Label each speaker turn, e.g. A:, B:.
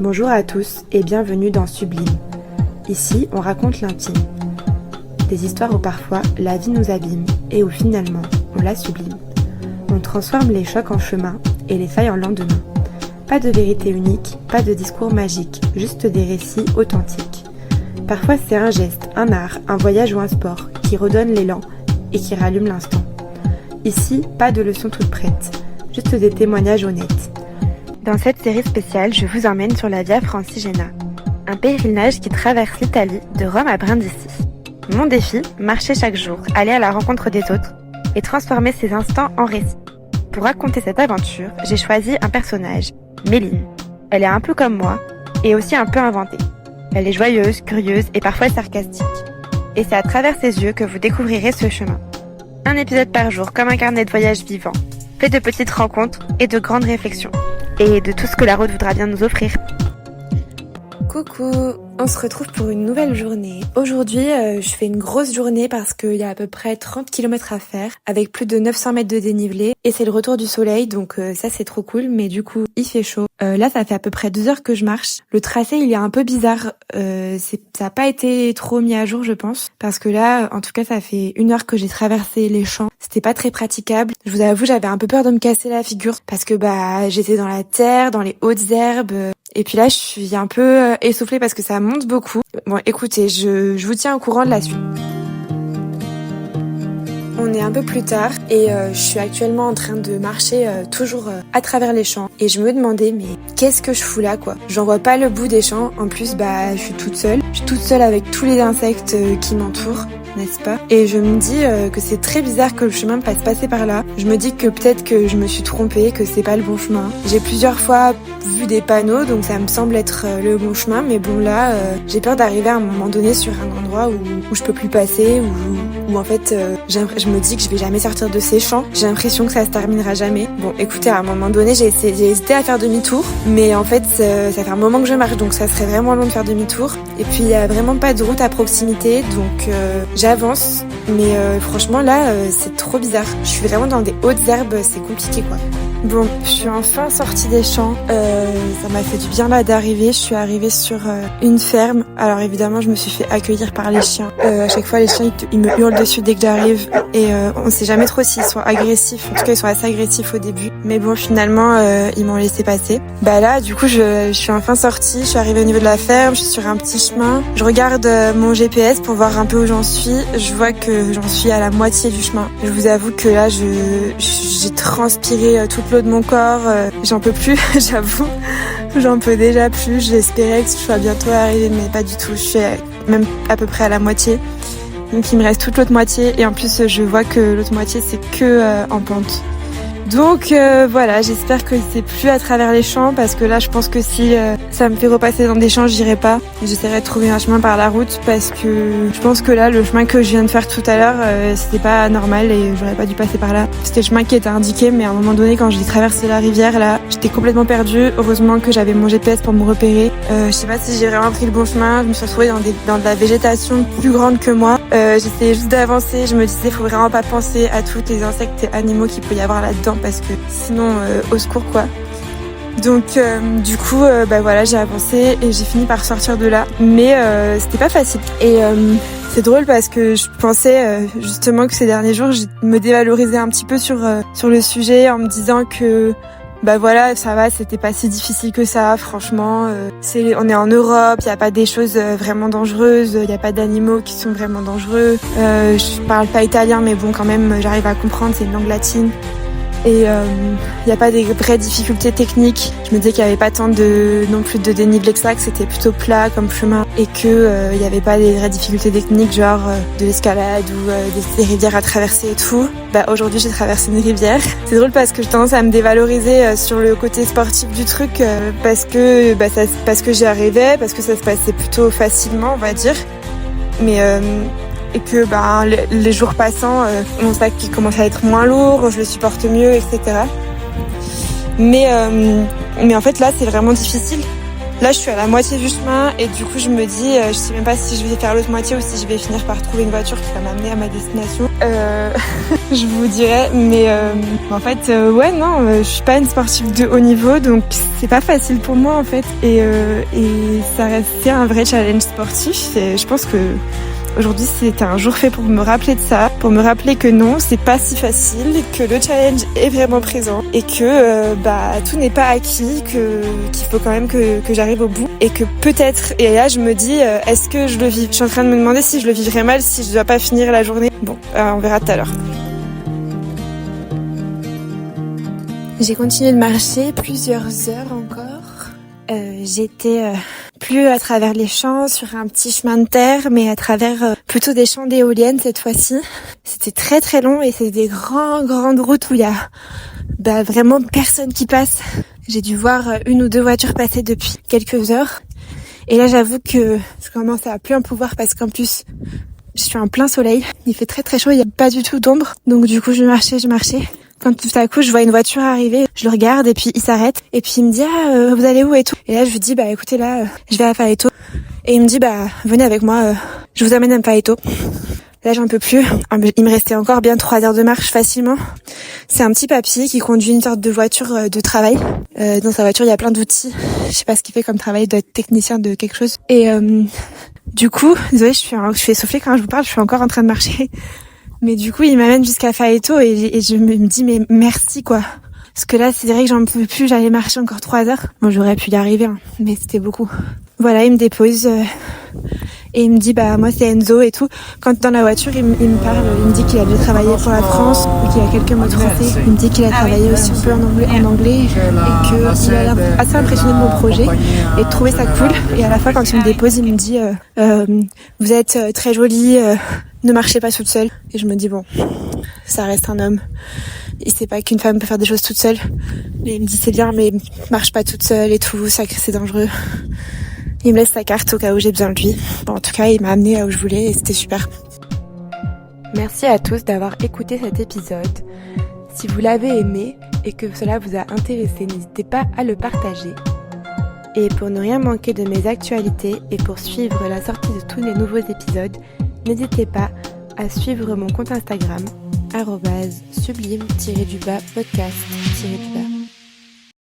A: Bonjour à tous et bienvenue dans Sublime. Ici, on raconte l'intime. Des histoires où parfois la vie nous abîme et où finalement on la sublime. On transforme les chocs en chemin et les failles en lendemain. Pas de vérité unique, pas de discours magique, juste des récits authentiques. Parfois c'est un geste, un art, un voyage ou un sport qui redonne l'élan et qui rallume l'instant. Ici, pas de leçons toutes prêtes, juste des témoignages honnêtes. Dans cette série spéciale, je vous emmène sur la Via Francigena, un pèlerinage qui traverse l'Italie de Rome à Brindisi. Mon défi, marcher chaque jour, aller à la rencontre des autres et transformer ces instants en récits. Pour raconter cette aventure, j'ai choisi un personnage, Méline. Elle est un peu comme moi et aussi un peu inventée. Elle est joyeuse, curieuse et parfois sarcastique. Et c'est à travers ses yeux que vous découvrirez ce chemin. Un épisode par jour comme un carnet de voyage vivant, fait de petites rencontres et de grandes réflexions. Et de tout ce que la route voudra bien nous offrir. Coucou, on se retrouve pour une nouvelle journée. Aujourd'hui, je fais une grosse journée parce qu'il y a à peu près 30 km à faire, avec plus de 900 mètres de dénivelé, et c'est le retour du soleil, donc ça c'est trop cool, mais du coup, il fait chaud. Là, ça fait à peu près 2 heures que je marche. Le tracé, il est un peu bizarre, ça a pas été trop mis à jour, je pense, parce que là, en tout cas, ça fait 1 heure que j'ai traversé les champs. C'était pas très praticable. Je vous avoue, j'avais un peu peur de me casser la figure, parce que j'étais dans la terre, dans les hautes herbes, et puis là, je suis un peu essoufflée parce que ça monte beaucoup. Bon, écoutez, je vous tiens au courant de la suite. On est un peu plus tard et je suis actuellement en train de marcher toujours à travers les champs. Et je me demandais, mais qu'est-ce que je fous là, quoi? J'en vois pas le bout des champs. En plus, je suis toute seule. Je suis toute seule avec tous les insectes qui m'entourent, n'est-ce pas? Et je me dis que c'est très bizarre que le chemin me fasse passer par là. Je me dis que peut-être que je me suis trompée, que c'est pas le bon chemin. J'ai plusieurs fois vu des panneaux, donc ça me semble être le bon chemin. Mais bon, là, j'ai peur d'arriver à un moment donné sur un endroit où je peux plus passer, où en fait, je me dis que je vais jamais sortir de ces champs. J'ai l'impression que ça se terminera jamais. Bon, écoutez, à un moment donné, j'ai hésité à faire demi-tour, mais en fait, ça fait un moment que je marche, donc ça serait vraiment long de faire demi-tour. Et puis, il y a vraiment pas de route à proximité, donc j'avance. Mais franchement, là, c'est trop bizarre. Je suis vraiment dans des hautes herbes, c'est compliqué, quoi. Bon, je suis enfin sortie des champs. Ça m'a fait du bien là d'arriver. Je suis arrivée sur une ferme. Alors évidemment, je me suis fait accueillir par les chiens. À chaque fois, les chiens ils me hurlent dessus dès que j'arrive. Et on sait jamais trop s'ils sont agressifs. En tout cas, ils sont assez agressifs au début. Mais bon, finalement, ils m'ont laissé passer. Là, du coup, je suis enfin sortie. Je suis arrivée au niveau de la ferme. Je suis sur un petit chemin. Je regarde mon GPS pour voir un peu où j'en suis. Je vois que j'en suis à la moitié du chemin. Je vous avoue que là, j'ai transpiré toute l'eau de mon corps, j'en peux plus, j'avoue, j'en peux déjà plus. J'espérais que je sois bientôt arrivée, mais pas du tout. Je suis même à peu près à la moitié, donc il me reste toute l'autre moitié, et en plus je vois que l'autre moitié c'est que en pente. Donc voilà, j'espère que c'est plus à travers les champs, parce que là je pense que si ça me fait repasser dans des champs, j'irai pas. J'essaierai de trouver un chemin par la route, parce que je pense que là le chemin que je viens de faire tout à l'heure, c'était pas normal et j'aurais pas dû passer par là. C'était le chemin qui était indiqué, mais à un moment donné quand j'ai traversé la rivière là, j'étais complètement perdue. Heureusement que j'avais mon GPS pour me repérer. Je sais pas si j'ai vraiment pris le bon chemin. Je me suis retrouvée dans de la végétation plus grande que moi. J'essayais juste d'avancer. Je me disais, faut vraiment pas penser à tous les insectes et animaux qu'il peut y avoir là-dedans, parce que sinon au secours, quoi. Donc du coup voilà, j'ai avancé et j'ai fini par sortir de là, mais c'était pas facile. Et c'est drôle parce que je pensais justement que ces derniers jours je me dévalorisais un petit peu sur le sujet, en me disant que voilà, ça va, c'était pas si difficile que ça, franchement. On est en Europe, il y a pas des choses vraiment dangereuses, il y a pas d'animaux qui sont vraiment dangereux. Je parle pas italien, mais bon, quand même, j'arrive à comprendre, c'est une langue latine. Et il n'y a pas des vraies difficultés techniques. Je me disais qu'il n'y avait pas tant non plus de dénivelé que ça, que c'était plutôt plat comme chemin, et que il n'y avait pas des vraies difficultés techniques, genre de l'escalade ou des rivières à traverser et tout. Aujourd'hui j'ai traversé une rivière. C'est drôle parce que j'ai tendance à me dévaloriser sur le côté sportif du truc, parce que j'y arrivais, parce que ça se passait plutôt facilement, on va dire. Mais et que les jours passant, mon sac qui commence à être moins lourd, je le supporte mieux, etc. Mais en fait là c'est vraiment difficile. Là, je suis à la moitié du chemin et du coup, je me dis, je sais même pas si je vais faire l'autre moitié ou si je vais finir par trouver une voiture qui va m'amener à ma destination. Je vous dirai, mais en fait, ouais, non, je suis pas une sportive de haut niveau, donc c'est pas facile pour moi en fait. Et ça restait un vrai challenge sportif. Et je pense que aujourd'hui, c'était un jour fait pour me rappeler de ça, pour me rappeler que non, c'est pas si facile, que le challenge est vraiment présent et que tout n'est pas acquis, qu'il faut quand même que j'arrive au bout et que peut-être. Et là, je me dis, est-ce que je le vis? Je suis en train de me demander si je le vivrais mal, si je dois pas finir la journée. Bon, on verra tout à l'heure. J'ai continué de marcher plusieurs heures encore. J'étais plus à travers les champs, sur un petit chemin de terre, mais à travers plutôt des champs d'éoliennes cette fois-ci. C'était très très long et c'est des grandes routes où il y a vraiment personne qui passe. J'ai dû voir une ou deux voitures passer depuis quelques heures. Et là j'avoue que je commence à plus en pouvoir parce qu'en plus je suis en plein soleil. Il fait très très chaud, il n'y a pas du tout d'ombre. Donc du coup je marchais. Quand tout à coup je vois une voiture arriver, je le regarde et puis il s'arrête et puis il me dit vous allez où et tout. Et là je lui dis écoutez là je vais à Faeto. Et il me dit venez avec moi, je vous amène à Faeto. Là j'en peux plus, il me restait encore bien 3 heures de marche facilement. C'est un petit papy qui conduit une sorte de voiture de travail. Dans sa voiture il y a plein d'outils, je sais pas ce qu'il fait comme travail, il doit être technicien de quelque chose. Et du coup, désolée je suis essoufflée quand je vous parle, je suis encore en train de marcher. Mais du coup, il m'amène jusqu'à Faeto et je me dis mais merci quoi. Parce que là, c'est vrai que j'en pouvais plus, j'allais marcher encore 3 heures. Bon, j'aurais pu y arriver, mais c'était beaucoup. Voilà, il me dépose et il me dit moi c'est Enzo et tout. Quand dans la voiture, il me parle, il me dit qu'il a déjà travaillé pour la France, qu'il a quelques mots de français. Il me dit qu'il a travaillé aussi un peu en anglais et qu'il a l'air assez impressionné de mon projet et de trouver ça cool. Et à la fin, quand il me dépose, il me dit vous êtes très jolie, ne marchez pas toute seule. Et je me dis bon, ça reste un homme. Il sait pas qu'une femme peut faire des choses toute seule. Et il me dit c'est bien mais marche pas toute seule et tout, ça c'est dangereux. Il me laisse sa carte au cas où j'ai besoin de lui. Bon, en tout cas, il m'a amené là où je voulais et c'était super. Merci à tous d'avoir écouté cet épisode. Si vous l'avez aimé et que cela vous a intéressé, n'hésitez pas à le partager. Et pour ne rien manquer de mes actualités et pour suivre la sortie de tous les nouveaux épisodes, n'hésitez pas à suivre mon compte Instagram @sublime-podcast-.